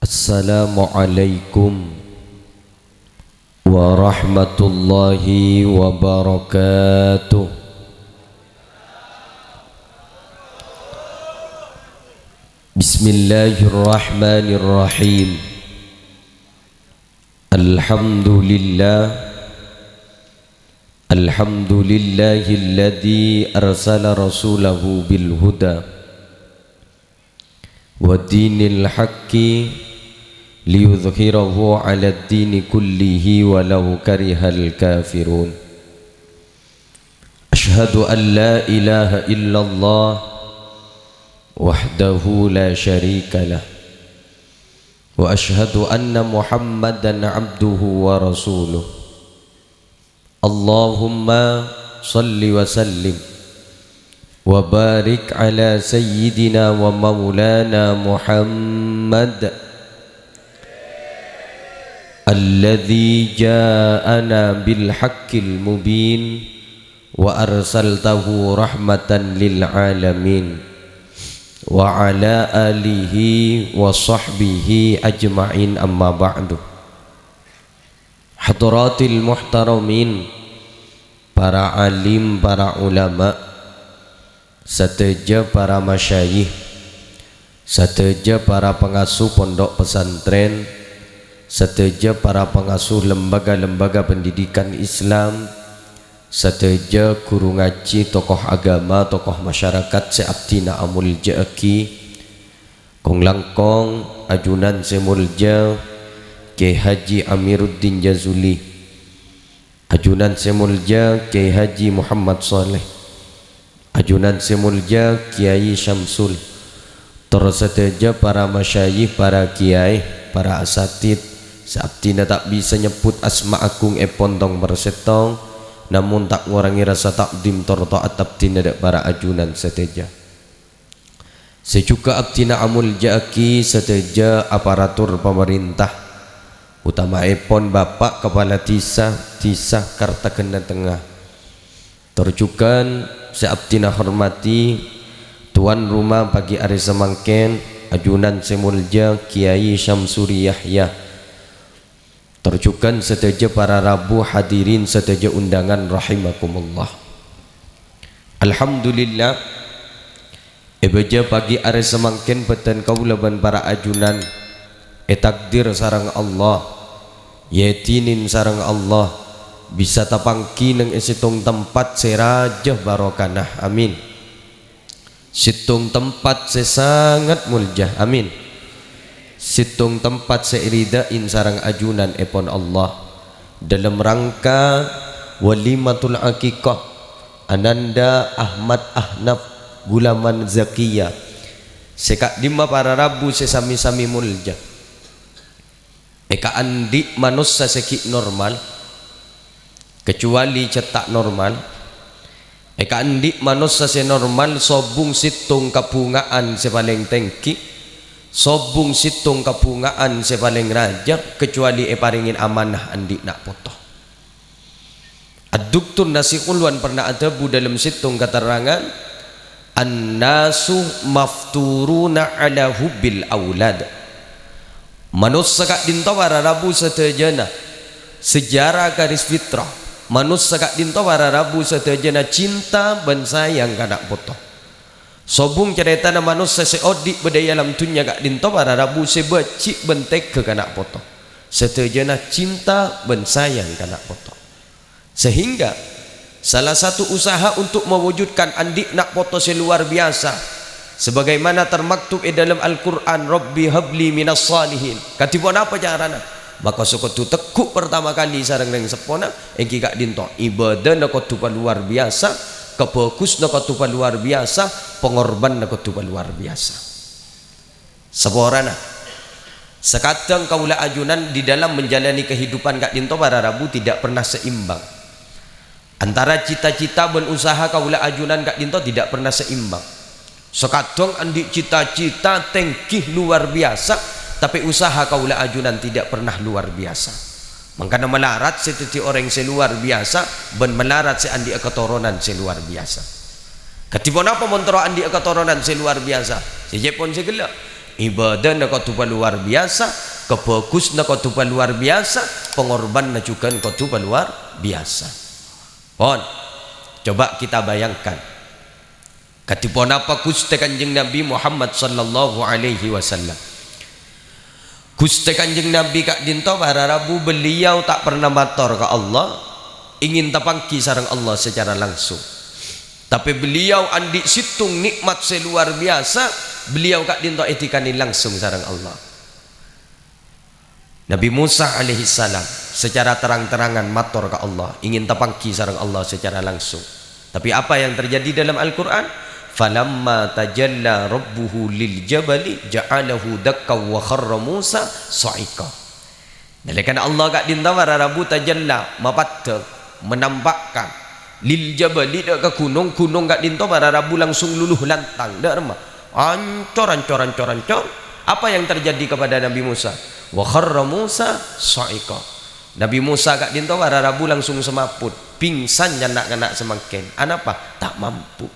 Assalamualaikum warahmatullahi wabarakatuh. Bismillahirrahmanirrahim. Alhamdulillahilladzi arsala rasulahu bil huda wa dinil haqqi liyudhhirahu 'ala ad-dini kullihi walau karihal kafirun. Asyhadu an la ilaha illallah wahdahu la syarika lah wa asyhadu anna Muhammadan 'abduhu wa rasuluh. Allahumma salli wa sallim wa barik ala sayyidina wa maulana Muhammad alladzi ja'ana bil haqqil mubin wa arsaltahu rahmatan lil alamin wa ala alihi wa sahbihi ajma'in, amma ba'du. Hadratil muhtaramin, para alim, para ulama, sateja para masyayikh, sateja para pengasuh pondok pesantren, sateja para pengasuh lembaga-lembaga pendidikan Islam, sateja guru ngaji, tokoh agama, tokoh masyarakat seabdina amul ja'aki, kong langkong ajunan semulja Kiai Haji Amiruddin Jazuli, ajunan semulja Kiai Haji Muhammad Saleh, ajunan semulja Kiai Syamsul, terus sateja para masyayikh, para kiai, para asatid, seabdina tak bisa nyebut asma agung pontong bersetong, namun tak ngurangi rasa takdim taat abdina dak para ajunan seteja. Sejuga abdina amul ja'aki, seteja aparatur pemerintah, utama epon Bapak Kepala Desa Kartagena Tengah. Terjugan seabdina hormati tuan rumah pagi hari semangken ajunan semulja Kiai Syamsuri Yahya. Terjugan seteja para rabu hadirin seteja undangan rahimakumullah. Alhamdulillah ebeja pagi hari semangken beten kaulaban para ajunan takdir sarang Allah, yetinin sarang Allah, bisa tapangki neng esitung tempat serajah barokanah, amin. Situng tempat sesangat muljah, amin. Situng tempat seiridain sarang ajunan epon Allah dalam rangka walimatul akikah Ananda Ahmad Ahnaf Gulaman Zakia sekak dima para rabu sesami-sami muljah. Eka andi manusia sekik normal kecuali cetak normal. Eka andi manusia senormal sobung situng kabungaan sepaling tengki, sobung situng kabungaan sepaling raja, kecuali paringin amanah andi nak potong. Ad-Duktur Nasiqulwan pernah ada bu dalam situng keterangan an-nasu mafturuna ala hubbil aulad. Manusia kak dinto para rabu setejana sejarah garis fitrah. Manusia kak dinto para rabu setejana cinta ben sayang kanak potong. Sobung cerita na manusia seodik bedaya alam dunia kak dinto para rabu sebecik bentek ke kanak potong. Setejana cinta ben sayang kanak potong. Sehingga salah satu usaha untuk mewujudkan andik nak potong seluar biasa, sebagaimana termaktub dalam Al-Quran, Rabbi habli minas salihin. Katipun apa carana? Maka sokotu tekuk pertama kali sarang neng sepona engki kak dinto ibadah nakotupa luar biasa, kebagus nakotupa luar biasa, pengorban nakotupa luar biasa. Seporana sekadang kaula ajunan di dalam menjalani kehidupan kak dinto para rabu tidak pernah seimbang. Antara cita-cita dan usaha kaula ajunan kak dinto tidak pernah seimbang. Sekadang andik cita-cita tengkih luar biasa, tapi usaha kaula ajunan tidak pernah luar biasa. Makanya melarat setiti orang seluar biasa ben melarat se andik keturunan seluar biasa. Katipun apa montro andik keturunan seluar biasa? Sejepon segala ibadah nak tupa luar biasa, kebagus nak tupa luar biasa, pengorban nak juga nak tupa luar biasa. Pon, coba kita bayangkan katipun apa Gusti Kanjeng Nabi Muhammad sallallahu alaihi wasallam. Gusti Kanjeng Nabi kak dinto para Rabu beliau tak pernah matur ke Allah ingin tapangki sareng Allah secara langsung. Tapi beliau andi situng nikmat seluar biasa, beliau kak dinto etikani langsung sareng Allah. Nabi Musa alaihi salam secara terang-terangan matur ke Allah ingin tapangki sareng Allah secara langsung. Tapi apa yang terjadi dalam Al-Qur'an? Falamma tajalla rabbuhu lil jabali ja'alahu dakkan wa kharra Musa sa'iqa. Nalika Allah kak dinta para Rabu tajalla mapatte menampakkan lil jabali ke gunung kak dinta para Rabu langsung luluh lantang dak remah. Ancor. Apa yang terjadi kepada Nabi Musa? Wa kharra Musa sa'iqa. Nabi Musa kak dinta para Rabu langsung semaput, pingsan nyanak-nyanak semakin. Anapa? Tak mampu.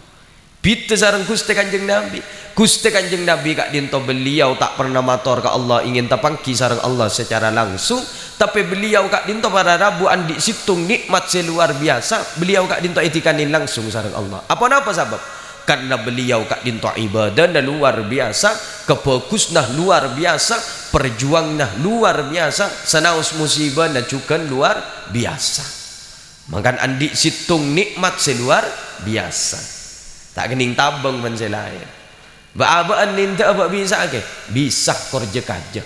Bita sareng Gusti Kanjeng Nabi. Gusti Kanjeng Nabi kak dinto beliau tak pernah matur ke Allah ingin tapangki sareng Allah secara langsung, tapi beliau kak dinto para Rabu andi situng nikmat seluar biasa, beliau kak dinto etikani langsung sareng Allah. Apa sebab? Karena beliau kak dinto ibadah dan luar biasa, kebagusnah luar biasa, perjuangnah luar biasa, sanaus musibah dan juga luar biasa. Makan andi situng nikmat seluar biasa. Tak kening tabang menselai. Ba-abaan ninta apa bisa ke? Bisa kerja kaja.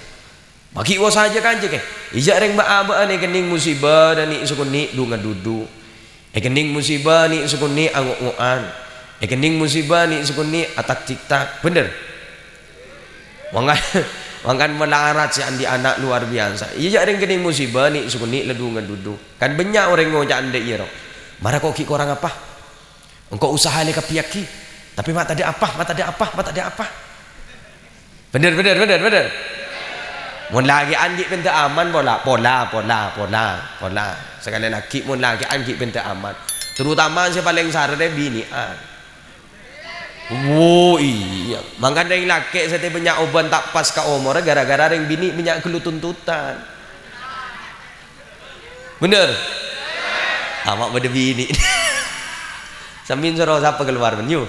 Bagi wo saja kaja ke. Ijak reng ba-abaan ni kening musibah dan ni sukun ni dunga dudu. Kening musibah ni sukun ni anguk-nguan. Kening musibah ni sukun ni atak tiktak. Bener? Wangan melarat si andi anak luar biasa. Ijak reng kening musibah ni sukun ni ledunga dudu. Kan banyak orang ngojak ande iro. Mara kok ki korang apa? Engkau usaha le kapiaki, tapi mak tadi apa? Bener. Mun lagi anjik benta aman pola. Sekali lagi mun lagi anjik benta aman. Terutama si paling sare binian. Oh iya, mangkan yang laki saya banyak oban tak pas ka umur gara-gara ring bini banyak kelu tuntutan. Bener? Amak pada bini. Sambil suruh siapa keluar menyu.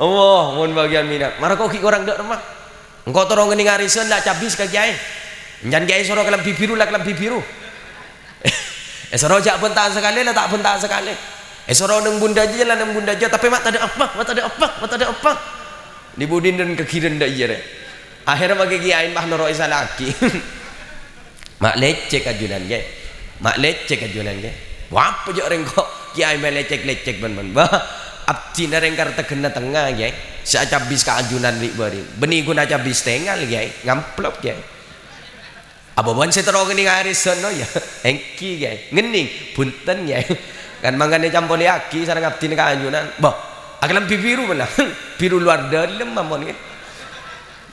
Allah, mohon bagian minat. Mara kok ki orang dak remah. Engkau torong ngene ngariseun dak cabis ka kiai. Njan kiai suruh kelambi biru lah kelambi biru. Suruh jak bentak sekali lah tak bentak sekali. Suruh nang bunda aja lah nang bunda aja tapi mak tak ada apa. Di budin dan kekiran dak iya. Akhirnya bagi kiai mah noro isa laki. Mak lecek ajunan ge. Wapa je orang kok kiai melecek ban bah abdi nareng karta kena tengah kiai sa cabis ka ajunan ri bari beni guna cabis tengal kiai ngamplop kiai ababan setero geuning ariseun ya engki kiai ngening punten kiai kan mangane campoli aki sareng abdi ka ajunan bah akalam biru belah biru luar dalem mamon kiai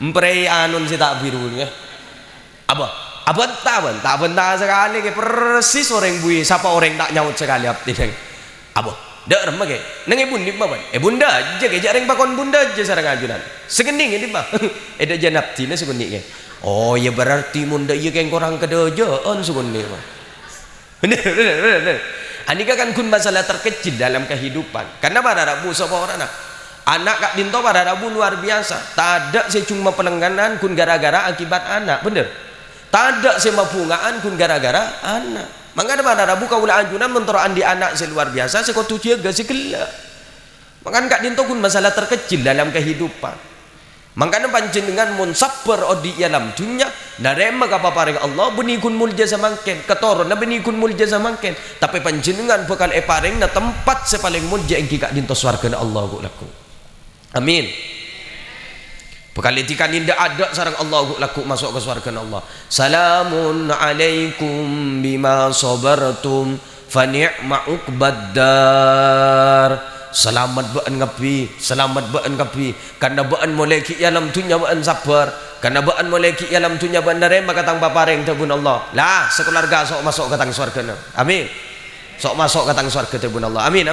emprei anun si tak biru kiai abang tak bentar sekali ke persis orang bui siapa orang tak nyaut sekali abdi neng abah dak remah ke neng bunda mah bunda aja ke jarang bakon bunda aja sareng ajunan segening ini mah eda janap tina segening ke oh ya berarti bunda iya ke korang kedojaan segening mah bener anika kan kun masalah terkecil dalam kehidupan karena pada Rabu sapa orang anak kak dinto pada Rabu luar biasa tak ada secuma pelengganan kun gara-gara akibat anak bener tak ada semabungaan kun gara-gara anak. Maka pada Rabu kaula anjunan mentoraan di anak seluar biasa sekotu jaga segala. Maka kak dinto kun masalah terkecil dalam kehidupan. Maka panjenengan mun sabar odi alam dunya narema ka paparing Allah benih kun mulja samangken ketoron na benih kun mulja samangken tapi panjenengan bakal paring na tempat sepaling mulja engki kak dinto swarga Allah laku. Amin. Bekal itikan indah ada sarang Allah laku masuk ke surga Allah. Salamun alaikum bima sabartum fa ni'ma uqbaddar. Selamat baan ngapi karena baan mulai ki alam dunya baan sabar karena baan mulai ki alam dunya baan narema katang paparing tabun Allah. Lah sekeluarga sok masuk katang surga. Amin. Sok masuk katang surga tabun Allah. Amin.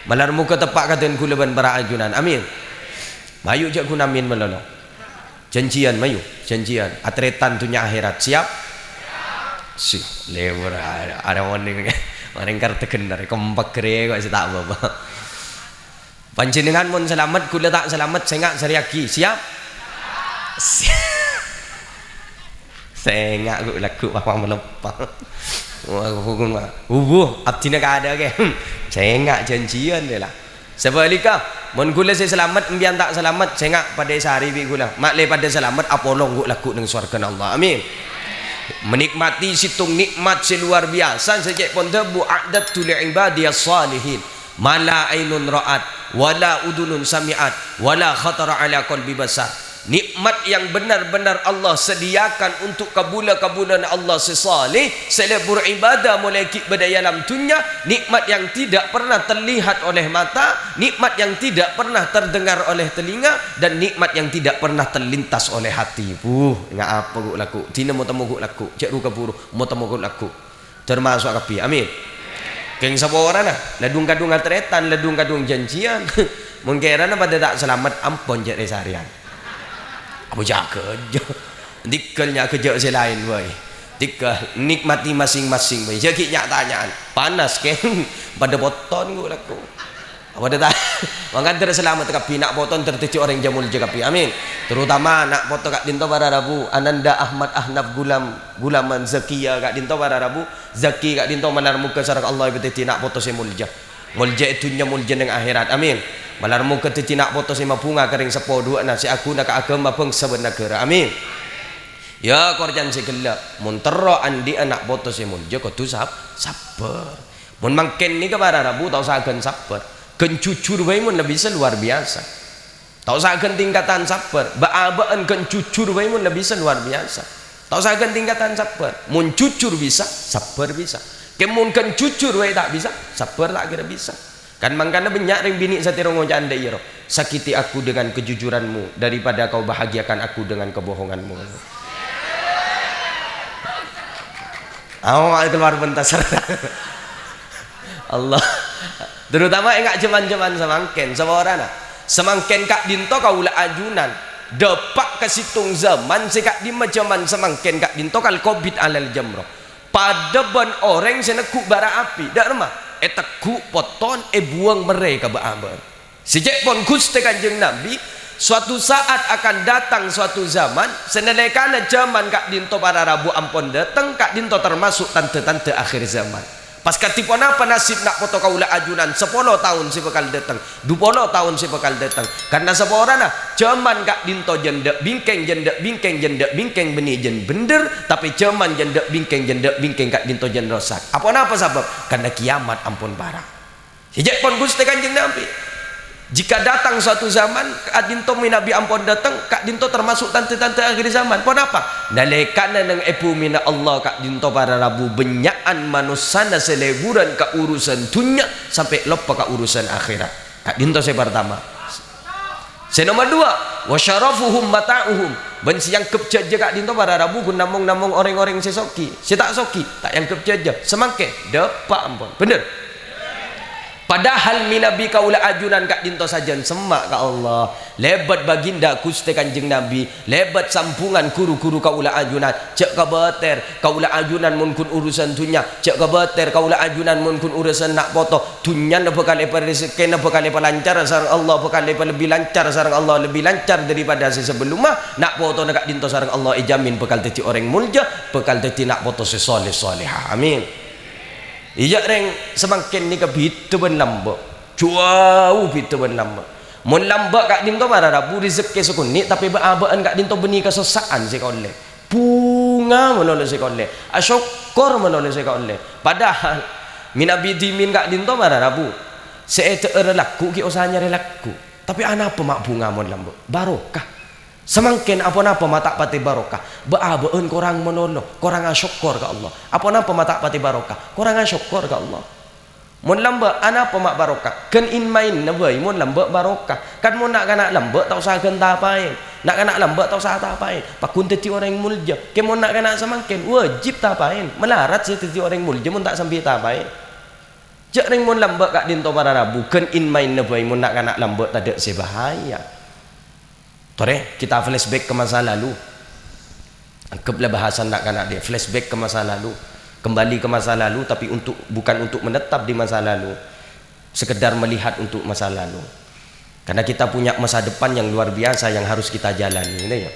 Malar muka tepak katen kulaban para ajunan. Amin. mayu je guna min melolo janjian mayu janjian atretan dunia akhirat siap sih lewer ada warning maring karte kenar kompak kere kok tak apa panjenengan mun selamat kula tak selamat sengak sariaki siap sengak kok lagu apa melepah abdina ka ada ke sengak janjian dia lah sebaliknya mun kula saya selamat imbian tak selamat sengak pada sehari bi kula makle pada selamat apolong kok lagu nang surga Allah amin menikmati situng nikmat seluar biasa sejak pun debu a'datu li ibadiyas salihin mala ainun ra'at wala udunun sami'at wala khatara ala qalbi basar nikmat yang benar-benar Allah sediakan untuk kabula-kabulan Allah sesalih selebur ibadah mulai pada dalam dunia nikmat yang tidak pernah terlihat oleh mata nikmat yang tidak pernah terdengar oleh telinga dan nikmat yang tidak pernah terlintas oleh hati ingat apa guk laku tina mau temu guk laku cek ruka buru mau temu guk laku termasuk kapi amin keng sapa orang nah ladung kadung atretan ladung kadung janjian mungkin pada tak selamat ampun cek resarian apa jaga je dikelnya kerja selain boy dikel nikmati masing-masing boy jadi tanyaan panas ke pada boton gua laku apa dah tak mangkan terselamat kapi nak boton tertuju orang jamul je kapi amin terutama nak foto kak dinto para rabu Ananda Ahmad Ahnaf Gulaman Zakia kak dinto para rabu Zaki kak dinto manar muka sarang Allah beteti nak foto semulja mulja itu nya mulja dengan akhirat amin malar muka teti nak foto sama bunga kering sepo dua nasi aku nak agama bangsa bernegara amin ya korjan segala muntero andi anak foto semulja kau tu sabar mun mangken ni ke para rabu tau sagan sabar kencucur wae mun lebih luar biasa tau sagan tingkatan sabar baabaan kencucur wae mun lebih luar biasa tau sagan tingkatan sabar mun cucur bisa sabar bisa kemun kencucur wae tak bisa sabar tak kira bisa kan mangkana banyak ring bini satiro ngocaan dairo sakiti aku dengan kejujuranmu daripada kau bahagiakan aku dengan kebohonganmu awak keluar pentas Allah terutama enggak jaman-jaman semangken seorang semangken kak dinto kaula ajunan depak ke situng zaman sekak di jaman semangken kak dinto kal covid alal jamro pada ban orang senekuk bara api dak remah eteku poton buang mereka berabar sejak pun Gusti Kanjeng Nabi suatu saat akan datang suatu zaman senelekana zaman kak dinto para rabu ampun datang kak dinto termasuk tante-tante akhir zaman pas katipon apa nasib nak foto kaula ajunan 10 tahun si bakal datang 20 tahun si bakal datang karena seorang zaman kak dinto jendek bingkeng benih jen bender tapi zaman jendek bingkeng kak dinto jen rosak apa sebab karena kiamat ampun parah sejak pun Gusti Kanjeng Nabi jika datang suatu zaman kak dinto minabi ampun datang kak dinto termasuk tante-tante akhir zaman pun apa nalekana nang epu mina Allah kak dinto para rabu benyaan manusana seleburan ka urusan dunia sampai lupa ka urusan akhirat kak dinto saya pertama saya nomor 2 wasyarafuhum mata'uhum ben siang kepjaja kak dinto para rabu kun namung orang-orang sesoki saya tak soki tak yang kepjaja semangke depak ampun bener padahal minabi kaula ajunan kak dinto sajan semak ka Allah lebat baginda Gusti Kanjeng Nabi lebat sampungan guru-guru kaula ajunan cek ka beter kaula ajunan mun kun urusan dunya cek ka beter kaula ajunan mun kun urusan nak foto dunya na bakal rezeki na bakal lancar sareng Allah bakal lebih lancar sareng Allah lebih lancar daripada sebelumnya nak foto na kak dinto sareng Allah ijamin bakal dadi orang mulja bakal dadi nak foto sesoleh solehah amin iya reng semakin ni kebitu ben lambak jauh bitu ben lambak mun lambak kak dinto para rabu rezeki sukuni tapi beabaan kak dinto benih kesesaan sekole bunga menoleh sekole asyukur menoleh sekole padahal minabi dimin kak dinto para rabu seete relaku ki usahanya relaku tapi anak apa mak bunga mun lambak barokah semangkin apa-apa mata pati barokah beabeun korang menolong korang syukur ke Allah apa-apa mata pati barokah korang syukur ke Allah mun lamba apa mak barokah kan in main na boy mun lamba barokah kan mun nak kana lamba tak usah kan tapain nak kana lamba tak usah tapain pakun teti orang mulja ke mun nak kana semangkin wajib tapain melarat si teti orang mulja mun tak sampai tapain jak ring mun lamba kak dinto para rabu kan in main na boy mun nak kana lamba tak ada sebahaya Tore kita flashback ke masa lalu. Anggaplah bahasa nak kanak dia, flashback ke masa lalu, kembali ke masa lalu, tapi bukan untuk menetap di masa lalu, sekedar melihat untuk masa lalu, karena kita punya masa depan yang luar biasa yang harus kita jalani. Ini ya,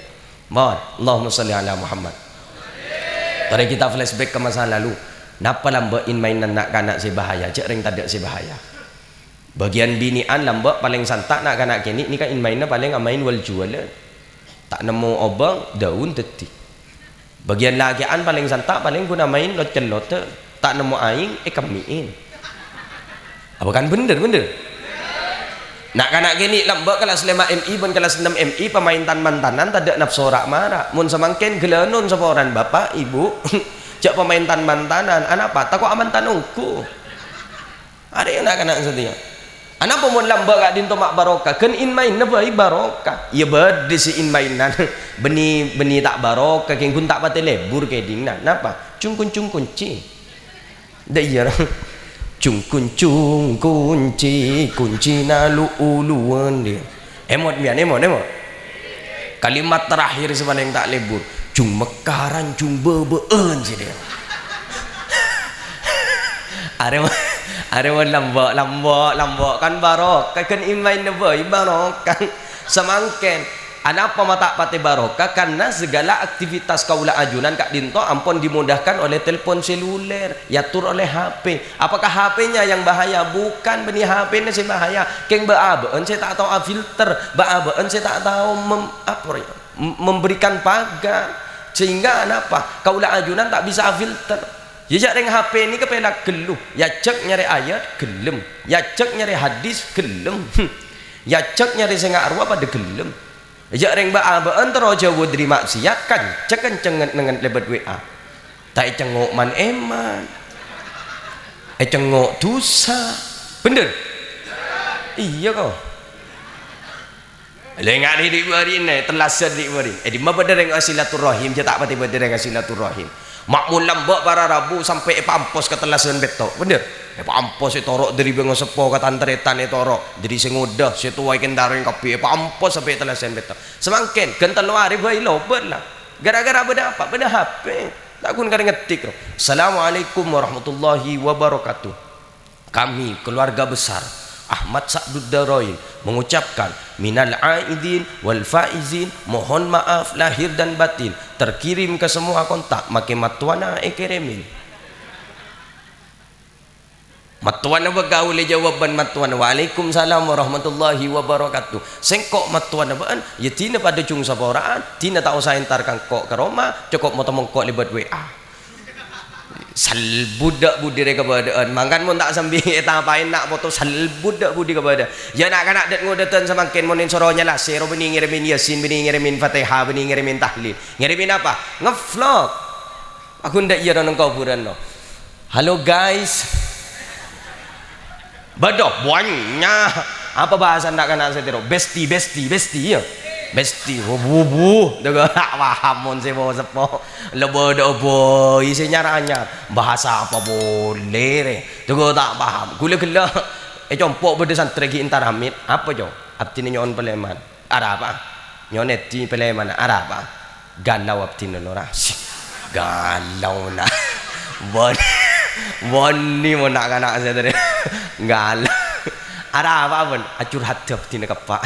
Allahumma sholli ala Muhammad. Tadi kita flashback ke masa lalu, napa lambat in mainan nak kanak si bahaya, cek ring tak ada si bahaya. Bagian binian lambat paling santak nak kanak kini, ni kan in mainnya paling amain wal jual, tak nemu obang daun teti. Bagian lagian paling santak paling guna main lot tak nemu aing kamiin. Apa kan bener nak kanak gini lambak kelas 5 MI pun kelas 6 MI pemain mantanan tak ada nafsu rak marah mun semangken gelenon seporan bapak ibu cak pemain mantanan anak apa tak kok aman tanungku ada yang nak kanak setia anak pun lambak gak dinto mak barokah kan in main nabai barokah ya berde si in mainan beni tak barokah keng kun tak pate lebur ke dingnan napa cungkun kunci dah iya cungkun kunci na luuluan dia emot kalimat terakhir sebenarnya tak lebur cung mekaran cung bebeen sih dia Are lambak kan barokah kan imain nabai barokah semangken anapa mata pate barokah karena segala aktivitas kaula ajunan kak dinto ampun dimudahkan oleh telepon seluler yatur oleh HP. Apakah HP-nya yang bahaya? Bukan, benih HP-nya sih bahaya. Keng baabeun saya tak tahu filter, baabeun saya tak tahu memberikan pagar sehingga anapa kaula ajunan tak bisa filter. Ya ring HP ini kepela geluh, ya cek nyari ayat gelem, ya cek nyari hadis gelem, ya cek nyari sengak arwah pada gelem. Ya ring baan terus jauh dari maksiat kan, cek kenceng dengan lebat WA. Tak cengok man eman, cengok dosa, bener? Iya kau. Lengak di hari ini, terlasan di hari. Di mana ring silaturahim, je tak pati pada ring silaturahim. Makmul lambak para rabu sampai pampos ke telasan betok bener pampos itu torok dari bengo sepo ke tanteretan itu torok dari sengudah setuai kendaring kopi pampos sampai telasan betok semangken kental luari bayi lober lah gara-gara benda apa benda HP tak kun kadang ngetik. Assalamualaikum warahmatullahi wabarakatuh. Kami keluarga besar Ahmad Sa'dud Darain mengucapkan minal aidin wal faizin, mohon maaf lahir dan batin, terkirim ke semua kontak make matuana ekeremin. Matuana begaul jawaban matuana waalaikumsalam warahmatullahi wabarakatuh. Sengkok matuana baan ya tina pada cung saboraan tina tak usah entar kangkok ke Roma cukup moto mengkok lebat WA. Sal budak budi kepadaan mangkan mun tak sambil eta apain nak foto sal budak budi kepada ya nak kanak det ngodetan semakin munin soronya lah sero bening ngirimin yasin bening ngirimin fatihah bening ngirimin tahlil ngirimin apa ngevlog aku ndak iya nang kuburan no. Halo guys badoh banyak apa bahasa nak kanak setero besti ya besti bubu dah tak paham mon sebo sepo lebo dobo isi nyaranya bahasa apa boleh re juga tak paham gula compok berde santri ki intar hamid apa jo artinya nyon peleman ada apa nyoneti peleman ada apa galau artinya lora galau na boni mau nak kanak saya tadi galau ada apa pun acur hati artinya kapak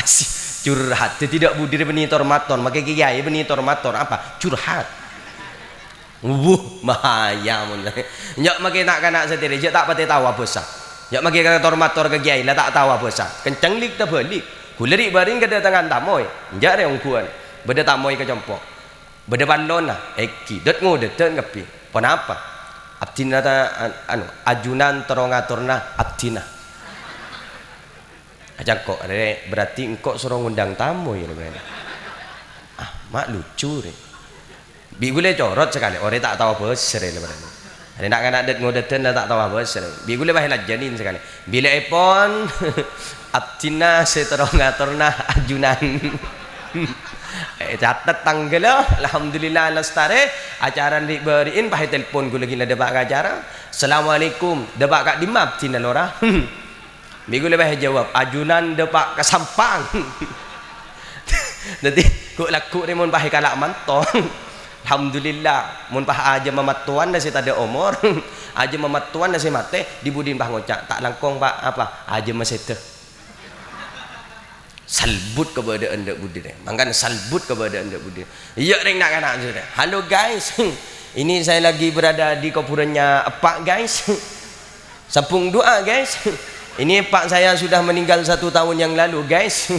curhat tidak budir benih tormator makai kiai benih tormator apa curhat bahaya mun nyak makai nak kanak sendiri je tak pati tahu apa sah nyak makai kana tormator ke kiai lah tak tahu apa sah kenceng lik tak balik kuleri baring kedatangan tamoy nyak re ongkuan beda tamoy ke compok beda balon lah eki det ngodetan kepi kenapa abdina ajunan terongaturna abdina aja kok berarti engkau suruh ngundang tamu ya mak lucu deh bi gule corot sekali orang tak tahu apa sere lebaran ada nak kanak det ngodetan tak tahu apa sere bi gule bahela janin sekali bila epon abtina seterong ngaturna ajunan catat tanggal alhamdulillah lestare acara diberiin pakai telepon gule gila debak acara assalamualaikum debak kak dimap tina lora minggu lebih jawab ajunan depak kesampang Jadi kuk laku ni mun pahi kalak manton. Alhamdulillah mun pah aja mamatuan dah si tada umur. Aja mamatuan dah si mate dibudin bah ngocak tak langkong pak apa aja masete. Salbut kepada anda budi deh. Mangkan salbut kepada anda budi. Ya ring nak anak sudah. Halo guys. Ini saya lagi berada di kuburannya Pak guys. Sapung doa guys. Ini Pak saya sudah meninggal 1 tahun yang lalu guys.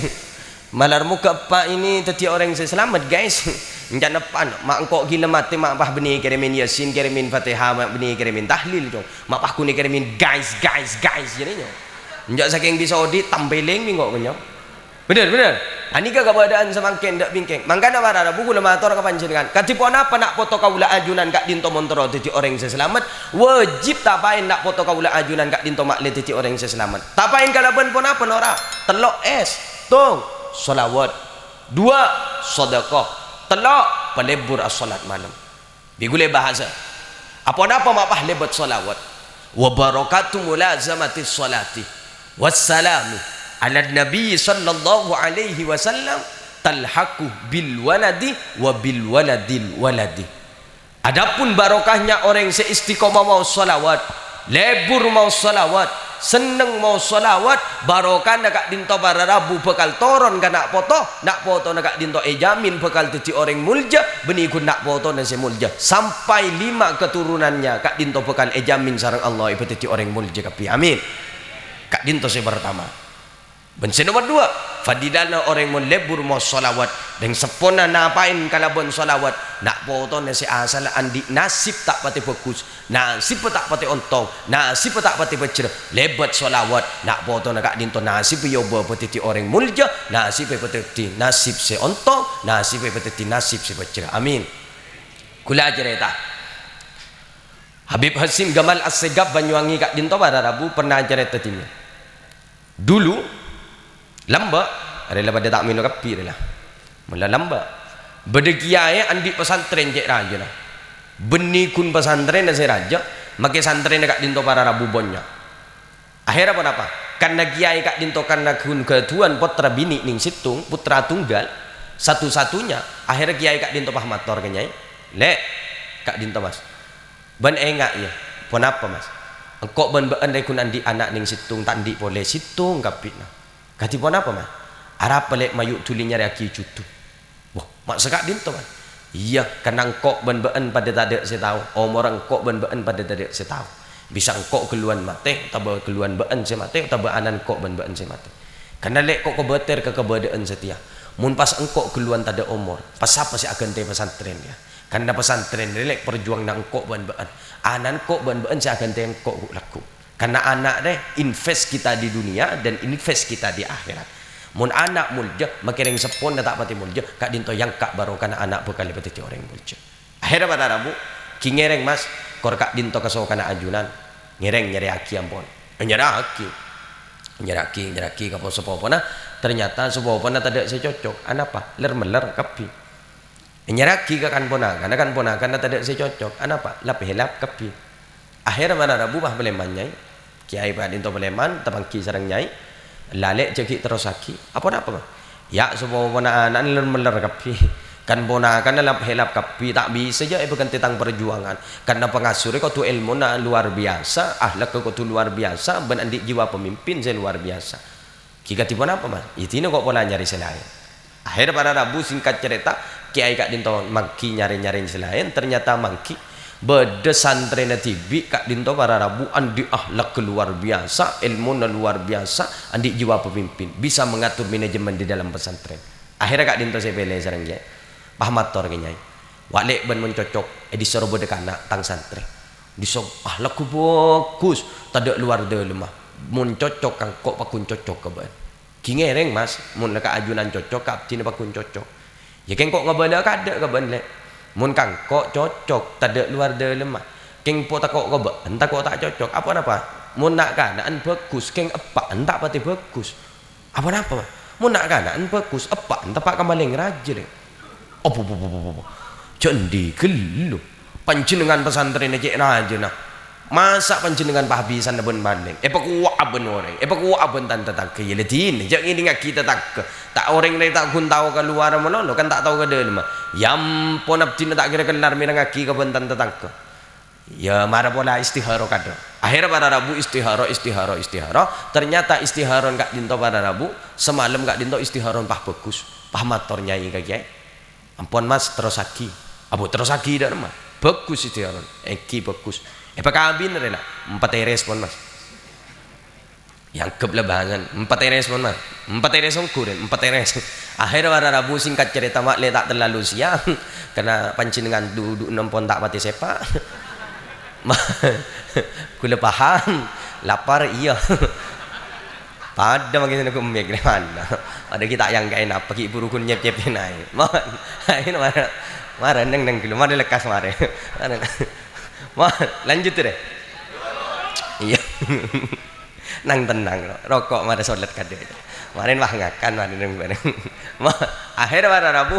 Malar muka Pak ini teti orang yang selamat guys. Jangan depan mak engkau gila mati mak pah benih kirimin yasin kirimin fatihah mak benih kirimin tahlil jong. Mak pah kuni kirimin guys jadi nyo. Njak saking di Saudi tambeling ni ngok kenyo. Bener. Ani ka keadaan semangken dak bingkeng. Mangkana marana buku lemator ka panjenengan. Katipun apa nak foto kaula ajunan kak dinto montoro teti orang yang selamat. Wajib tapain nak foto kaula ajunan kak dinto mak le teti orang yang selamat. Tapain kalaban pun apa nora. Telok es. Tung solawat. 2 sedekah. Telok pelebur as-salat malam. Bigule bahasa. Apa-apa mak pah lebat solawat. Wa barakatu mulazamati salati. Wassalamu ala nabi sallallahu alaihi wasallam talhaqu bil waladi wa bil waladil waladi. Adapun barokahnya orang yang seistiqomah mau salawat, lebur mau salawat, seneng mau salawat, barokah nak dinto para rabu bekal toron nak foto nak dinto ejamin bekal teti orang mulja benih kun nak foto dan semulja sampai 5 keturunannya kak dinto bekal ejamin sarang Allah ibu teti orang mulja kapi amin. Kak dinto saya pertama. Bensin nomor 2 fadilana orang mau lebur mau salawat dan sepona napain kalabon salawat nak foto nasi asal andi nasib tak pati fokus nasib tak pati ontong nasib tak pati becer lebat salawat nak foto nak dinto nasib yo pati orang mulja nasib pati nasib se ontong nasib pati nasib se becer amin. Kula cerita Habib Hasim Gamal As-Segaf Banyuwangi kak dinto pada Rabu pernah cerita timnya dulu lamba adalah pada tak minum kopi adalah mula lamba berdekiai andi pesantren cek raja lah benih kun pesantren dan saya raja makai santren dekat dinto para rabu bonnya akhirnya apa karena kiai kak dinto karena kun ketuan putra bini ning situng putra tunggal satu-satunya akhirnya kiai kak dinto pah mator kenyai le kak dinto mas ban engak ya pun apa mas engkau ban beandai kun andi anak ning situng tak andi boleh situng kapit nah kati pun apa mah arah pelek mayuk tulinya reaki cutu wah mak sekak dinto man iya karena engkau ben-ben pada tak saya tahu orang engkau ben-ben pada tak saya tahu bisa engkau keluan mate atau keluan ben saya mate atau anan engkau ben-ben saya mate karena lek kok kebeter ke kebedaan setia mun pas engkau keluan tak ada umur pas apa sih akan te pesantren ya karena pesantren lek perjuang nang engkau ben-ben anan engkau ben-ben saya akan te engkau laku karena anak deh invest kita di dunia dan invest kita di akhirat. Mun anak mulja makin yang sepon tak pati mulja kak dinto yang kak baru karena anak bekali pati orang mulja. Akhirnya pada Rabu kingereng mas kor kak dinto kasau kana ajunan ngereng nyari aki ampun nyari aki kapo sepopona ternyata sepopona tidak secocok anak apa ler meler kapi nyari aki kan ponakan tidak secocok anak apa lap helap kapi. Akhirnya pada Rabu bah belemannya kiai pak dinto beleman tabangki sarang nyai lalek cekik terus aki apa ya semua anak meler kapi kan ponakan dalam helap kapi tak bisa je bukan tentang perjuangan karena pengasuh kau tu ilmu na luar biasa ahlak kau tu luar biasa ben andik jiwa pemimpin saya luar biasa kika tipu apa mas itu kok pola nyari selain. Akhirnya pada Rabu singkat cerita kiai kak dinto mangki nyari selain ternyata mangki beda santren tibi kak dinto para Rabu andi ahlak luar biasa ilmu luar biasa andi jiwa pemimpin bisa mengatur manajemen di dalam pesantren. Akhirnya kak dinto saya bela sareng je pahmator kenyai walek ben mencocok disuruh bedekana tang santren disok ahlak bagus tak luar de lemah mun cocok kang kok pakun cocok ke ben kingereng mas mun ka ajunan cocok kap tin pakun cocok ya keng kok ngabana kada ke ben lek mun kang kok cocok tak ada luar de lemah keng po tak kok entah kok tak cocok apa mun nak kanaan bagus keng apa entah pati bagus apa mun nak kanaan bagus apa entah pak kamaling raja deh opo cendi gelu panjenengan pesantren cek raja nah masa panjenengan pahbisan ben maling kuwa aben orang kuwa aben tante tak ya ledin jak ini ngak kita tak orang dari tak kun tahu keluar menono kan tak tahu ke dalam yam pon abdina tak kira kelar mirang ngaki ke ben tante tak ya mara pola istihara kado akhirnya pada Rabu istihara ternyata istihara kak dinto pada Rabu semalam kak dinto istihara pah bagus pah motor nyai kak kiai ampun mas terus lagi terus lagi dah mah bagus istihara bagus pakabin rela 4 respon mas yang kebelabangan 4 respon mas 4 respon kuren 4 respon akhirnya pada Rabu singkat cerita mak le tak terlalu siang karena pancingan duduk nempon tak mati sepak kula paham lapar iya pada makin aku memik mana ada kita yang gak enak pakai burukun nyep naik ini marah neng kilo mana lekas marah lanjut deh iya nang tenang rokok mari solat kade kemarin wah ngakan mari nang bareng akhir pada Rabu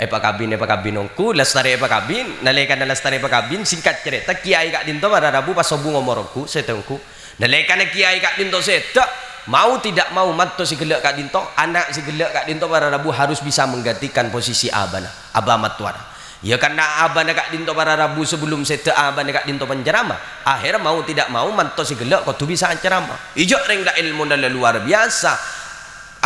pakabinongku lestari pakabin nalekan lestari pakabin singkat cerita kiai kak dinto pada Rabu pas sobu ngomorku setengku nalekan kiai kak dinto sedak mau tidak mau mantu si gelak kak dinto anak si gelak kak dinto pada Rabu harus bisa menggantikan posisi abana matuara ya karena abang kak dinto para Rabu sebelum seta abang kak dinto penceramah akhirnya mau tidak mau mantu si gelak kau tu bisa ceramah ijo ring da ilmu dan luar biasa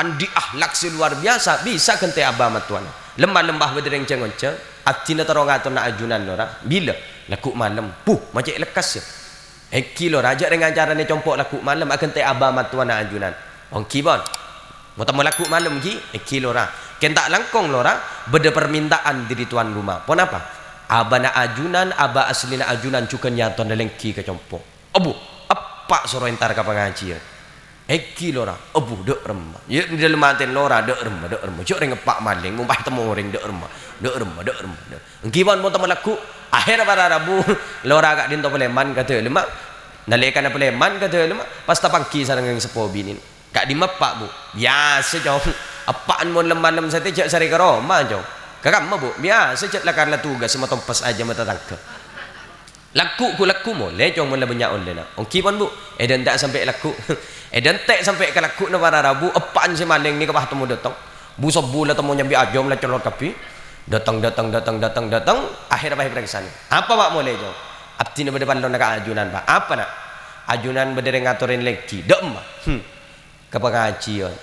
andi akhlak si luar biasa bisa kente abang matuan lembah bedereng cengonceng atina terong atau na ajunan lora bila laku malam macam lekas ya kilo raja dengan caranya compok laku malam akan te abang matuan na ajunan kibon mau tamu laku malam kilo ra kentak langkong lora beda permintaan diri tuan rumah pon apa abana ajunan aba aslina ajunan cukan nyaton lengki ke compok apa suruh entar ke pengajian lora dek remah ya di dalam maten lora dek remah cok ring pak maling ngumpah temu ring dek remah ngkibon mau tamu laku akhir pada Rabu lora kak dinto peleman kata lemak nalekan peleman kata lemak pas tapangki sareng sepo binin kak dimepak bu biasa jauh apaan mau lemah saya tidak sari ke Roma jauh kakak mau bu biasa cet lah karena tugas semua tompas aja mata tangke laku mau lecong mula banyak oleh nak kipon bu dan tak sampai laku dan tak sampai ke laku na para Rabu apaan si maling ni kapah temu datang bu sebulan temu nyambi ajom lah celor kapi datang akhir apa ke sana apa pak mau lecong abdi na berdepan lo nak ajunan pak apa nak ajunan berdering ngaturin lagi dem ke pengajian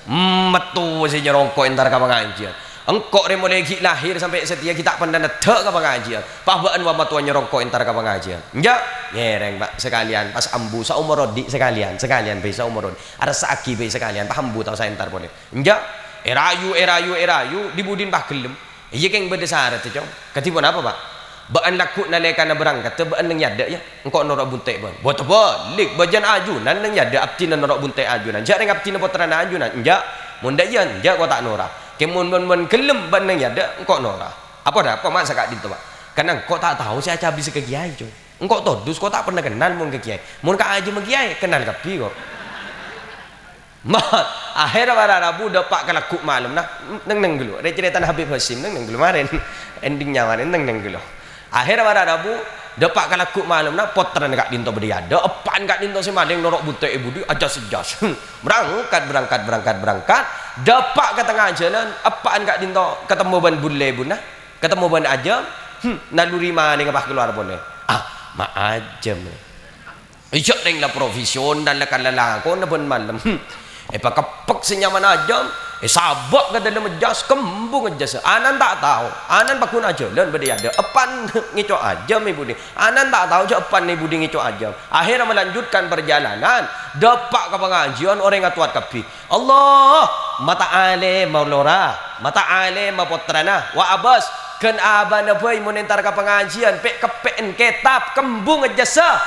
metu si nyerongkok entar ke pengajian engkau remo lagi lahir sampai setia kita pandang dek ke pengajian pahbaan wa tuan nyerongkok entar ke pengajian enggak ngereng pak sekalian pas ambu sa umur rodi sekalian bisa umur rodi ada saki be sekalian paham bu tau saya entar boleh enggak erayu dibudin bah gelem iya keng berdesar tu cong ketibun apa pak baan laku nalekan na berangkat tebaan nang yada ya engkau norok buntek ban buat apa lik bajan ajunan nang yada abti na norok buntek ajunan jak ring abti na potrana ajunan enjak mundayan jak kau tak norah kemun kelem ban nang yada engkau norah apa dah apa mak sakak dinto pak karena engkau tak tahu saya habis ke kiai cong engkau todus kau tak pernah kenal mun ke kiai mun ka aja me kiai kenal kapi kok akhirnya pada Rabu dapat kelakuk malam nah neng dulu ada cerita Habib Hasim neng dulu kemarin endingnya kemarin neng dulu akhirnya pada Rabu dapat kelakuk malam nah potran kak dinto beriada apaan kak dinto si maling norok bunte ibu di aja sejas berangkat dapat ke tengah jalan apaan kak dinto ketemu ban bule buna ketemu ban aja naluri mana ngapah keluar boleh mak aja ijak ring la profesional la kalala ko na ban malam pakapek senyaman aja sabak ke dalam jas kembung aja anan tak tahu anan pakun aja dan beda ada epan ngico aja mi budi anan tak tahu je epan ni budi ngico aja akhirnya melanjutkan perjalanan dapat ke pengajian orang ngatuat kapi Allah mata ale maulora mata ale mapotrana wa abas ken abana boy monentar ke pengajian pek kepen kitab kembung aja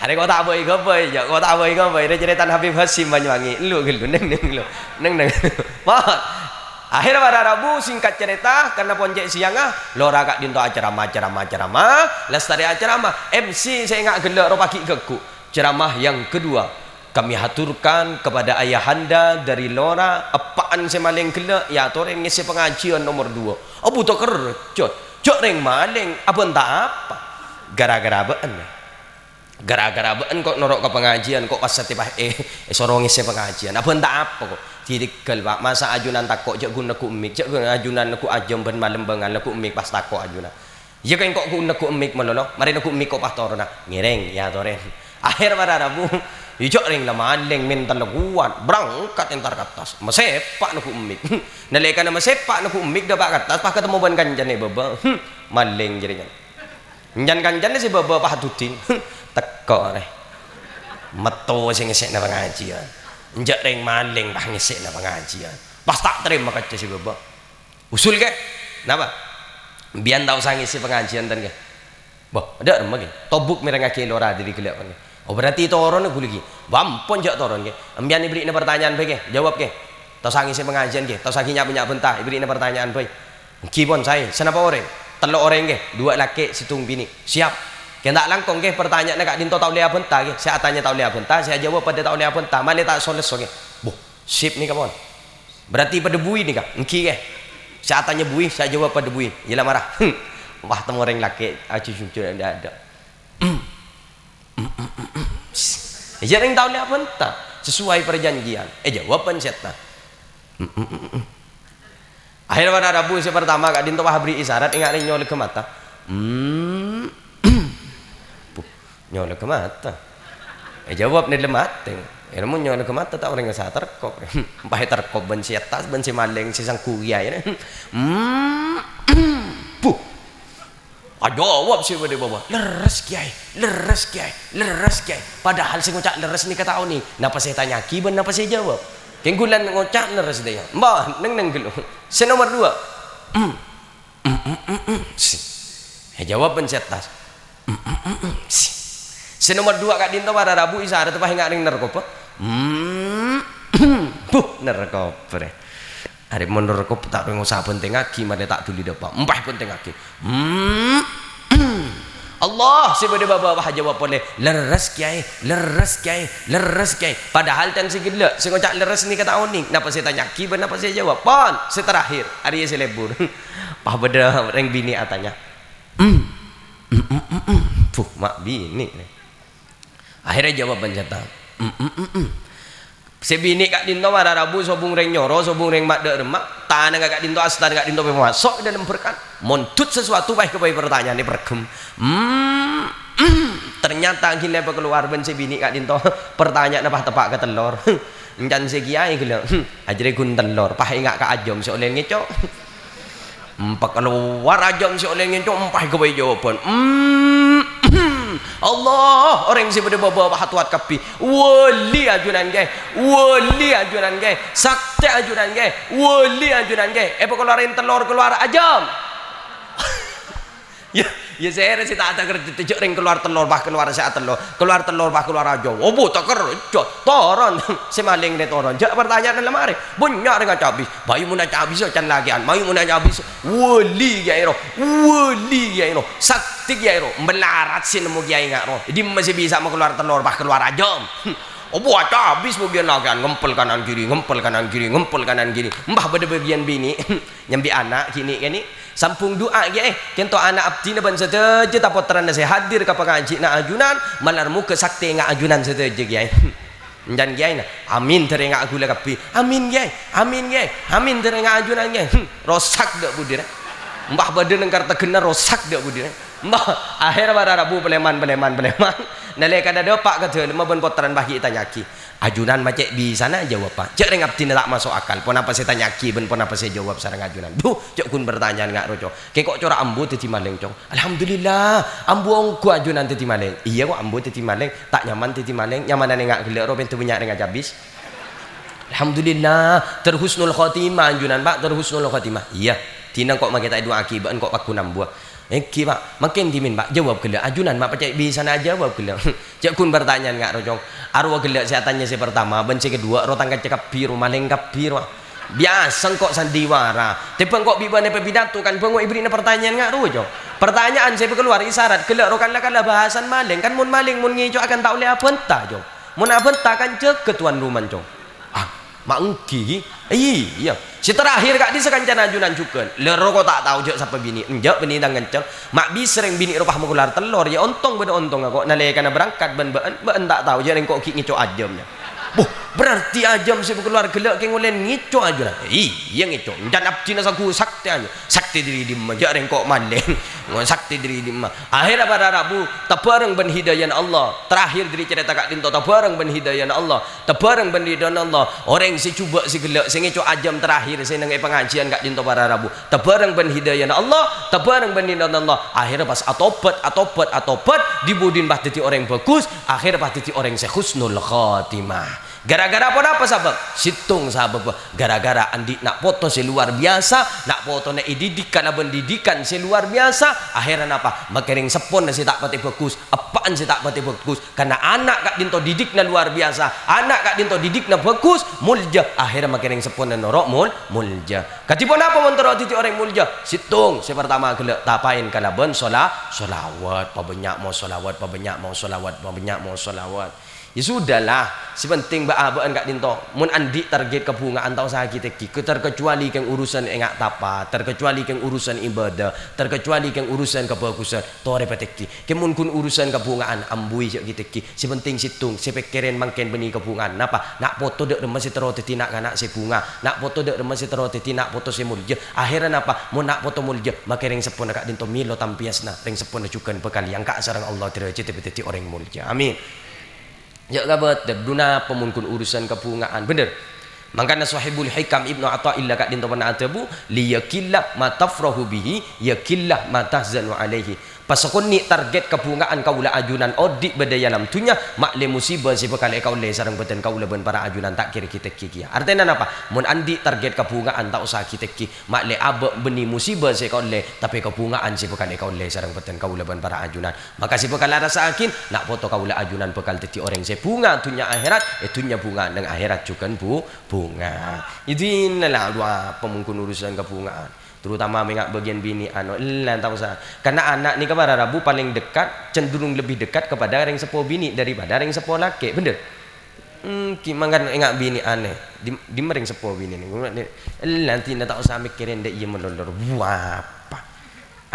ada kau tak boleh gapai je, kau tak boleh gapai. Dia cerita Habib Hasim Banyuwangi. Lu neng. Akhirnya pada Rabu singkat cerita karena ponjek siang lora kak dinto ceramah. Lestari ceramah. MC saya ingat gelak ro pagi keku. Ceramah yang kedua kami haturkan kepada ayahanda dari lora apaan saya maling gelak ya toreng ngisi pengajian nomor 2. Abu to kerjot. cok ring maling apa entah apa gara-gara bean gara-gara bean kok norok ke pengajian kok pas setibah sorong isi pengajian apa entah apa kok tidikel pak masa ajunan takok cok guna ku emik cok guna ajunan ku ajam ben malam bengal ku emik pas takok ajunan ya kan kok guna ku emik melolo mari ku emik kok pas torona ngereng ya toren akhir pada Rabu ijok ring lah maling minta laguan berangkat entar ke atas masepak nak umik nalika na masepak nak umik dah pak atas pak ketemu ban kanjan ni baba maling jadi kan kanjan si baba pak hatutin teko re metu sing ngesek na pengajian njak ring maling pak ngesek na pengajian pas tak terima kaca si baba usul ke napa biar tahu sang isi pengajian dan ke bah ada remah ke tobuk merengaki lora diri kelak kan oh berarti toron aku lagi bampon jak toron ke ambian ibri na pertanyaan bae ke jawab ke tau sangi se pengajian ke tau sangi nyak bentah ibri na pertanyaan bae kibon saya senapa orang telo orang ke dua laki situng bini siap ke tak langkong ke pertanyaan nak dinto tau lea bentah ke saya tanya tau lea bentah saya jawab pada tau lea bentah male tak soles ke boh sip ni kawan berarti pada bui ni kak engki ke saya tanya bui saya jawab pada bui yalah marah wah temu orang laki acu cucu ada Jaring tahu apa entah sesuai perjanjian. Jawaban setna. Akhirnya pada Rabu si pertama kak dinto beri isyarat ingat nyolek ke mata. Nyolek ke mata. Jawab ni lemat. Ilmu nyolek ke mata tak orang nggak terkop. Bahaya terkop ben si atas ben si maling si sang kuya ya. Jawab sih pada bawah leres kiai padahal saya ngocak leres ni kata ni napa saya tanya kiban napa saya jawab kenggulan ngocak leres dia mbah neng gelu nomor 2 jawab pencetas nomor 2 kak dinto pada Rabu isyarat apa hingga ring narkoba narkoba hari menurut kau tak ngusah penting lagi mana tak tuli dapat empah penting lagi Allah si pada bapa jawab boleh leres kiai padahal tan segila saya ngocak leres ni kata unik napa saya tanya ki napa saya jawab pon seterakhir hari saya lebur pah beda reng bini atanya mak bini akhirnya jawab penjata sebini kak dinto pada Rabu sobung reng nyoro sobung reng mak dek remak tanah kak dinto astan kak dinto masuk dalam berkat montut sesuatu baik kepada pertanyaan ini pergem ternyata gini apa keluar ben sebini kak dinto pertanyaan apa tepak ke telur encan sekiai gila ajre gun telur pah ingat kak ajom seoleh ngecok empat keluar ajom seoleh ngecok empah kepada jawaban Allah orang si pada bawa hatuat kapi wali ajunan gay sakti ajunan gay wali ajunan gay apa keluarin telur keluar ajam ya saya rasa tak ada kerja ring keluar telur bah keluar saya telur bah keluar ajam oh bu tak kerja toron si maling ni toron jak pertanyaan dalam hari banyak dengan cabis bayu muna cabis can lagian bayu muna cabis wali ya iro sakti ya iro melarat sin mo ya ingat ro jadi masih bisa mau keluar telur bah keluar ajam oh buat habis bagian lagian ngempel kanan kiri mbah pada bagian bini nyambi anak kini sampung doa ya kento anak abdi na ban seteje tapotran na saya hadir ka pengaji na ajunan malarmu ke sakti nga ajunan seteje ya dan ya na amin tere nga agula kapi amin tere nga ajunan ya rosak dak budir mbah badan engkar tegena rosak dak budir mbah akhir pada Rabu beleman nalika ada pak kata lima ban potran bah kita nyaki ajunan macet di sana jawab pak cek reng abdi tak masuk akal pon apa saya tanya ki ben pon apa saya jawab sareng ajunan duh cek kun bertanya enggak roco ke kok cora ambu teti maling cong alhamdulillah ambu ongku ajunan teti maling iya kok ambu teti maling tak nyaman teti maling nyamanan enggak gelek ro pentu banyak reng habis alhamdulillah terhusnul khotimah ajunan pak terhusnul khotimah iya tina kok make tak dua akibat kok paku nambuah pak makin dimin pak jawab gelak ajunan mak percaya bisa na jawab gelak cek kun bertanya enggak rojong arwah gelak saya tanya si pertama benci kedua rotang cekap biru maling biru biasa kok sandiwara tapi kok bibane pepidato kan bengok ibri pertanyaan enggak rojong pertanyaan saya keluar isyarat gelak rokanlah bahasan maling kan mun maling mun ngijo akan tak oleh apa entah jong mun apa entah kan cek ketuan rumah jong mak engki iya Si terakhir kak di sekancan ajunan cuken. Lero kok tak tahu je siapa bini. Enjak bini tangan cel. Mak bi sering bini rupah mengular telur ya untung beda untung aku. Nalai kana berangkat ben tak tahu je rengkok ki ngico ajamnya. Boh, berarti ajam si keluar gelak ke ngulen ngico aja lah. Iya ngico. Dan abdi nasaku sakti aja. Sakti diri di maja rengkok maleng. Ngon sakti diri di ma. Akhirnya pada Rabu tabareng ben hidayah Allah. Terakhir diri cerita kak dinto tabareng ben hidayah Allah. Tabareng ben hidayah Allah. Orang si cuba si gelak si ngico ajam terakhir si nang pengajian kak dinto pada Rabu. Tabareng ben hidayah Allah. Tabareng ben hidayah Allah. Akhirnya pas atopat dibudin bah titi orang bagus. Akhirnya pas titi orang si husnul khatimah. Gara-gara apa sabab? Situng sabab. Gara-gara andi nak foto si luar biasa, nak foto nak didikan abang didikan si luar biasa. Akhirnya apa? Makering sepon si tak pati bagus. Apaan si tak pati bagus? Karena anak kak dinto didik na luar biasa. Anak kak dinto didik na bagus, mulja. Akhirnya makering sepon na norok mulja. Katipun apa montoro titi orang mulja? Situng. Si pertama gelak tapain kalaban solawat. Pabanyak mau solawat, pabanyak mau solawat, pabanyak mau solawat. Ya sudahlah, si penting baabaan kak dinto. Mun andi target kebungaan tau sakit teki. Terkecuali keng urusan engak tapa, terkecuali keng urusan ibadah, terkecuali keng urusan kebagusan. Tore peteki. Kemun kun urusan kebungaan ambui sakit teki. Si penting situng, si pekirin mangken benih kebungaan. Napa? Nak foto dek remah si teroti nak kanak si bunga. Nak foto dek remah si teroti nak foto si mulja. Akhirnya napa? Mun nak foto mulja, maka ring sepon kak dinto milo tampiasna. Ring sepon cukan bekali yang kak sarang Allah derajat teti orang mulja. Amin. Ya kabat duna pemunkun urusan kebungaan bener. Makanya sahibul hikam Ibnu Athaillah kak dinto pernah atabu liyakillah ma tafrahu bihi yakillah ma tahzanu alaihi. Pasakon ni target kebungaan kaula ajunan odik bedaya lam tunya makle musibah si bekal kaula sareng beten kaula ben para ajunan tak kira kita kiki. Artinya apa? Mun andi target kebungaan tak usah kita kiki makle abe beni musibah si kaula tapi kebungaan si bekal kaula sareng beten kaula ben para ajunan. Maka si bekal rasa akin nak foto kaula ajunan bekal teti orang si bunga tunya akhirat tunya bunga nang akhirat juga bunga. Itu inilah dua pemungkun urusan kebungaan. Terutama mengak bagian bini tahu saya. Karena anak ni kepada Rabu paling dekat, cenderung lebih dekat kepada ring sepo bini daripada ring sepo laki. Bener? Kimangan engak bini aneh. Di mering sepo bini ni. Nanti nak tak usah mikirin dek ia melolor. Apa?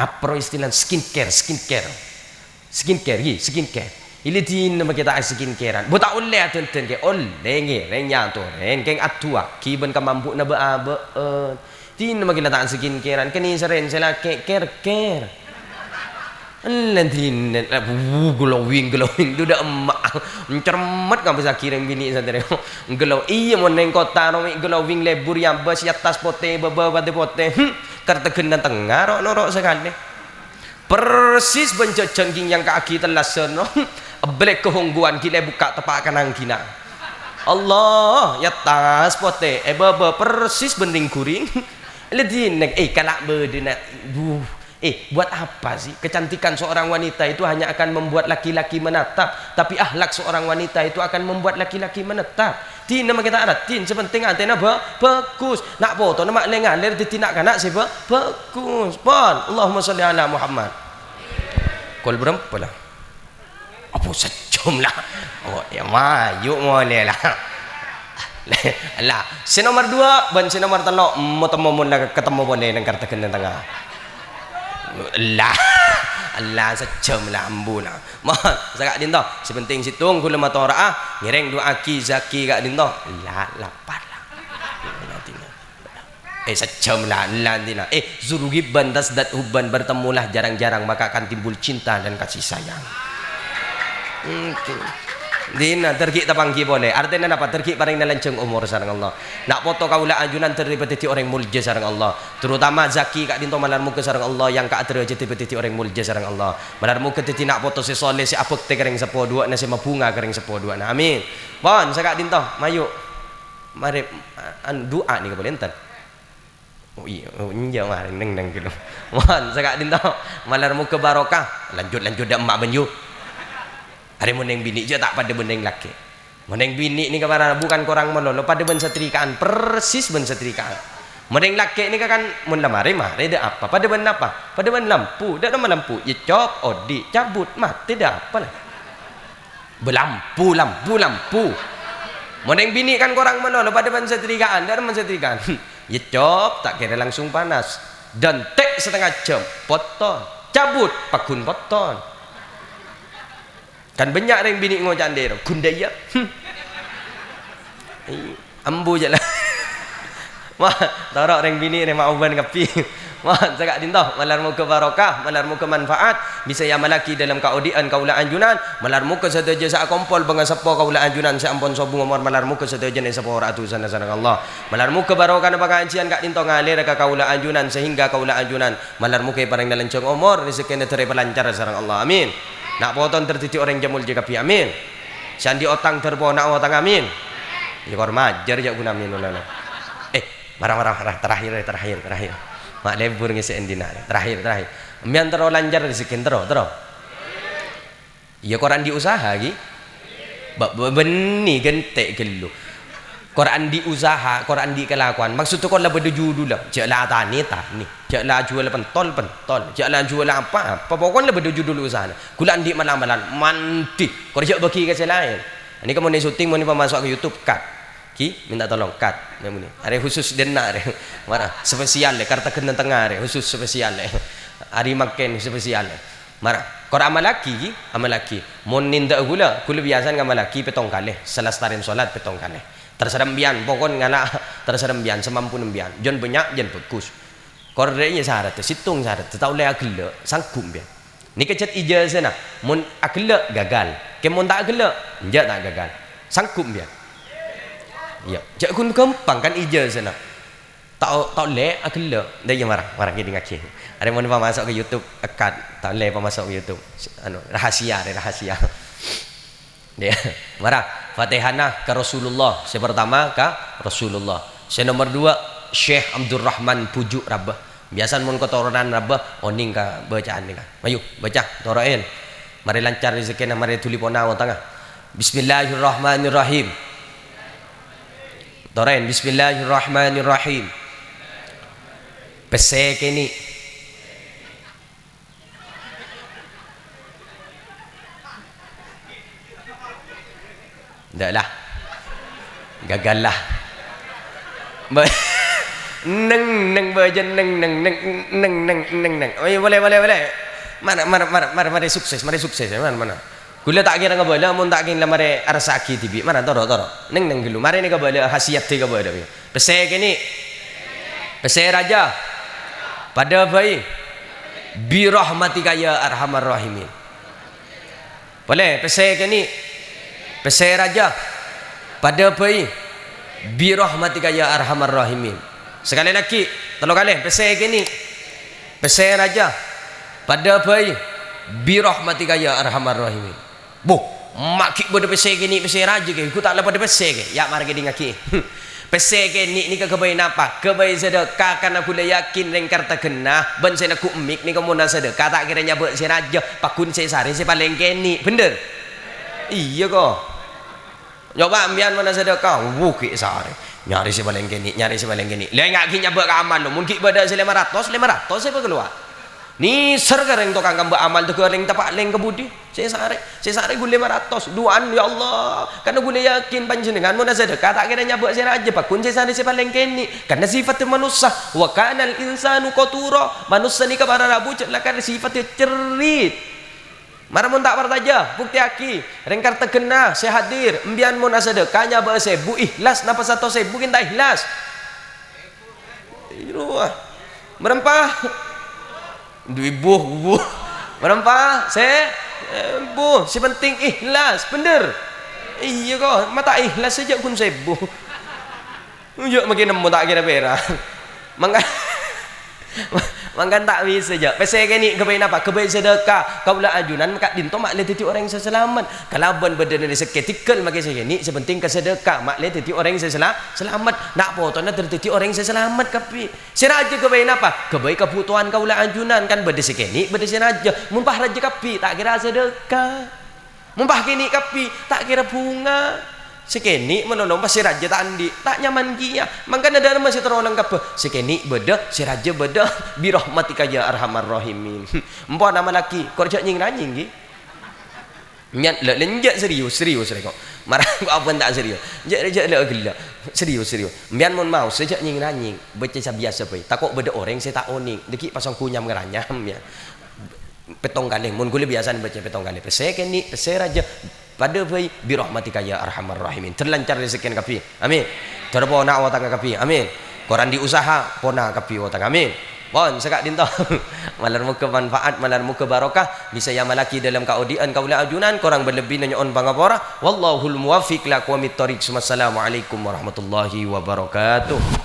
Apa istilah skincare? Ili tin nama kita skincarean. Bo tak oleh tonton ke oleh nge renya tu. Keng atua kiban ka mampu na ba tin nama kita tak skincarean kani seren sela care. Lantin glowing tu dah emak cermat kan bisa kirim bini sendiri glow iya mau neng kota nomi glowing lebur yang bas atas pote baba pote kertegen dan tengah rok sekali persis benjajan king yang kaki telasan blek kehongguan kita buka tepak kanang kina Allah ya tas pote baba persis bending kuring ledin kalak bedena buat apa sih? Kecantikan seorang wanita itu hanya akan membuat laki-laki menatap, tapi akhlak seorang wanita itu akan membuat laki-laki menetap. Tin nama kita ada tin sepenting antena bagus. Nak foto nama lengalir ditinak kanak sih bagus. Pon Allahumma sholli ala Muhammad. Kol berapa lah? Apa sejam lah? Oh ya mayu boleh lah. Lah, si nomor 2 ban si nomor 3 mau temu ketemu boleh nang karteken tengah. Allah sejam lah ambu lah mohon sakak dinto sepenting situng kula matoraah ngireng dua aki zaki kak dinto lapar lah sejam lah nantina zurugi bandas dat huban bertemulah jarang-jarang maka akan timbul cinta dan kasih sayang Dina terki tapangki boleh artinya apa terki paling nalanceng umur sareng Allah nak foto kaula ajunan terlibat orang mulja sareng Allah terutama zaki kak dinto malar muka sareng Allah yang kak derajat tiba orang mulja sareng Allah malar muka titi nak foto si soleh si apek te kering sepo dua na si mabunga kering sepo dua na amin bon sakak dinto mayu mari doa ni ka boleh entar oh iya mari neng gitu bon sakak dinto malar muka barokah lanjut dak emak banyu hari meneng bini je tak pada meneng laki meneng bini ni kepada bukan korang melolo pada ben setrikaan persis ben setrikaan meneng laki ni kan mun lamari dah apa pada ben apa pada ben lampu dak ada lampu ya cop odi cabut mati dah apa lah belampu meneng bini kan korang melolo pada ben setrikaan dak ada setrikaan ya cop tak kira langsung panas dan tek setengah jam potong cabut pakun potong kan banyak yang bini ngojak dia kundaya ambu je lah wah tarak orang bini ni mak uban kapi wah cakap dintoh malar muka barokah malar muka manfaat bisa yang malaki dalam kaudian kaula anjunan malar muka sedaja sak kompol bengan sepo kaula anjunan sa ampun sobung umur malar muka sedaja ni sepo ratusan sanang Allah malar muka barokah na pengajian kak dintoh ngalir ka kaula anjunan sehingga kaula anjunan malar muka parang nalancong umur rezeki na tere pelancar sareng Allah amin nak potong tertitik orang jamul je kapi amin sandi otang terpo nak otang amin ya kor majar je guna amin ulana marah-marah terakhir mak lebur ngisi endina terakhir ambian tero lancar rezeki tero ya koran diusaha lagi beni gentek gelu koran diusaha koran di kelakuan maksud tu kau lah berjudul lah cak lah tani cak lah jual pentol cak lah jual apa pokoknya lah berjudul usaha kulan di malam-malam mandi kau cak bagi ke lain ini kamu ni syuting mau ni masuk ke YouTube cut ki minta tolong cut memang ni hari khusus dena re mana spesial le karta kena tengah re khusus spesial le hari makan spesial le mana kor amal laki mon ninda gula kul biasan ngamal laki petong kali selestarin solat petong kali terserembian pokon ngala terserembian semampu nembian jon banyak jon bagus kor re nya syarat situng syarat tau le agel sangkum bian ni kecet ijazah nah mon agel gagal ke mon tak agel nja tak gagal sangkum bian ya, cak kun gampang kan ijazah sana. Tak le akela. Dah yang marah ke dengan ke. Ada mau nampak masuk ke YouTube akad, tak le apa masuk ke YouTube. Anu rahasia. Dia marah. Fatihana ke Rasulullah. Yang pertama ke Rasulullah. Yang nomor 2 Syekh Abdul Rahman pujuk Rabbah. Biasa mun kotoran Rabbah oning ka bacaan ni ka. Ayo baca toroen. Mari lancar rezeki na mari tulipona wa tengah. Bismillahirrahmanirrahim. Toren bismillahirrahmanirrahim. Pesek ini. Ndaklah. Gagal lah. Neng bajan neng. Oh iya boleh. Mari sukses. Mana. Gula tak kira ngabala mun tak kira mare arsaki tibi mana toro neng gelu mare ni ngabala khasiat ti ngabala pese kini pese raja pada bayi bi rahmatika ya arhamar rahimin boleh pese kini pese raja pada bayi bi rahmatika ya arhamar rahimin sekali lagi telo kali pese kini pese raja pada bayi bi rahmatika ya arhamar rahimin boh makik bodoh pese gini pese raja ke ku tak lepas de pese ke ya mari ke ngaki pese ke ni ke kebaik apa kebaik sedekah karena aku yakin reng karta genah ben saya aku emik ni kamu nak sedekah tak kira nyabut si raja pakun saya sari saya paling keni bener iya kok nyoba ambian mana sedekah wuki sari nyari si paling keni le ngaki nyabut ke amal lo mungkin beda si 500 saya keluar ni sergareng tokang kambak amal tu goreng tapak leng kebudi saya sare gule 500 duaan ya Allah karena gule yakin panjenengan mun sedekah tak kira nyabuk saya aja pakun saya sare paling keni karena sifat manusia wa kanal insanu qatura manusia ni kabar rabu celakan sifat cerit mara mun tak partaja bukti aki rengkar tegena saya hadir embian mun sedekah nyabuk sebu ikhlas napa 1.000 kita ikhlas iruah merempah buh berapa saya buh si penting ikhlas bener iya kok mata ikhlas saja pun saya buh yuk makin nemu tak kira berak mangkan tak bisa je pasal ni kebaik apa kebaik sedekah kaulah ajunan maka dinto mak le titi orang yang selamat kalaban badan ni seketikal makai saya ni sepenting ke sedekah mak le titi orang yang selamat nak potona tertiti orang yang selamat kapi siraja kebaik apa kebaik kebutuhan kaulah ajunan kan bade sekeni bade siraja mumpah raja kapi tak kira sedekah mumpah kini kapi tak kira bunga sekeni menolong pas si raja tak andi tak nyaman dia mangkana ada masih terolong kapal sekeni beda si raja beda birahmatika ya arhamar rahimin empo nama laki kerja nying nanying gi nyat lenjak serius kok marah kok apa tak serius jak le gila Serius. Mian mon mau sejak nying ranying baca biasa pe. Takut beda orang saya tak oning. Deki pasang kunyam ngeranyam ya. Petong kali mun kule biasa baca petong kali. Saya keni saya raja pada pe bi rahmatika ya arhamar rahimin. Terlancar rezeki kapi. Amin. Terpo nak watang kapi. Amin. Koran diusaha pona kapi watang. Amin. Pon sekak dinto. Malar muka manfaat, malar muka barokah. Bisa yang malaki dalam kaudian kaula ajunan korang berlebih nanyon pangapora. Wallahul muwaffiq lakum mit thoriq. Wassalamualaikum warahmatullahi wabarakatuh.